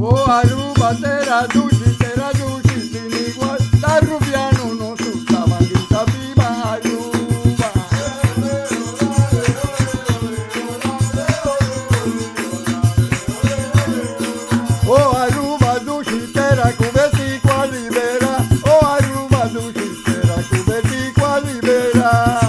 Oh, Aruba, será dulce, sin igual. La rubiano no sultaba, grita viva Aruba. Oh, Aruba, dulcitera, cubetica libera. Oh, Aruba, dulcitera, cubetica libera.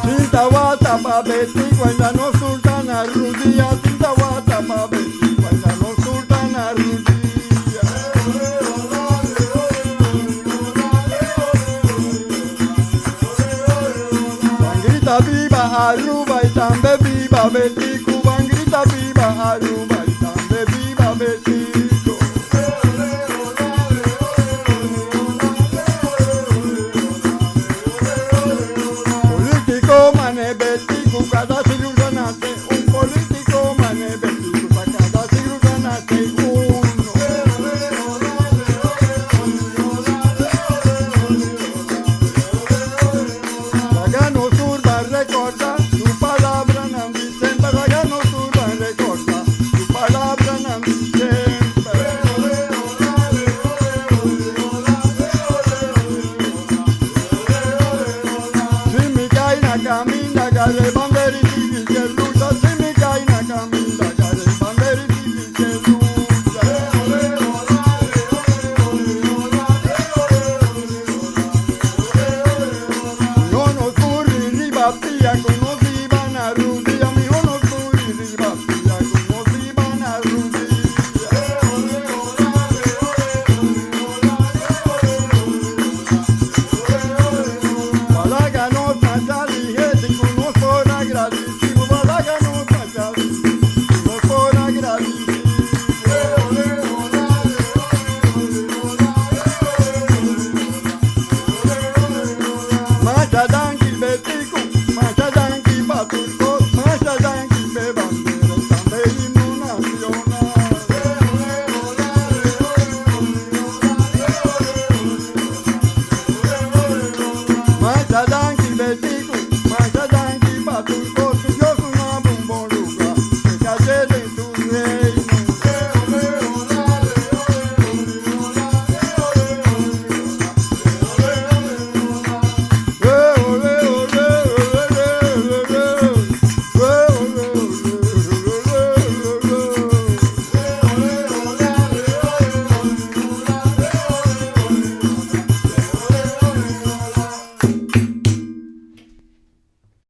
Tintawata pa beti cuando no sultana rudía. Tintawata pa beti cuando no sultana rudía. Bangrita viva Aruba y también viva Betico. Bangrita viva Aruba y también viva Betico. Político mane Betico, cada siglo ganaste. Un político mane Betico, cada siglo ganaste uno. Pagano sur va a recordar tu palabra no mi siempre. Pagano sur va a recordar tu palabra no mi siempre. Si mi caina camina, que le van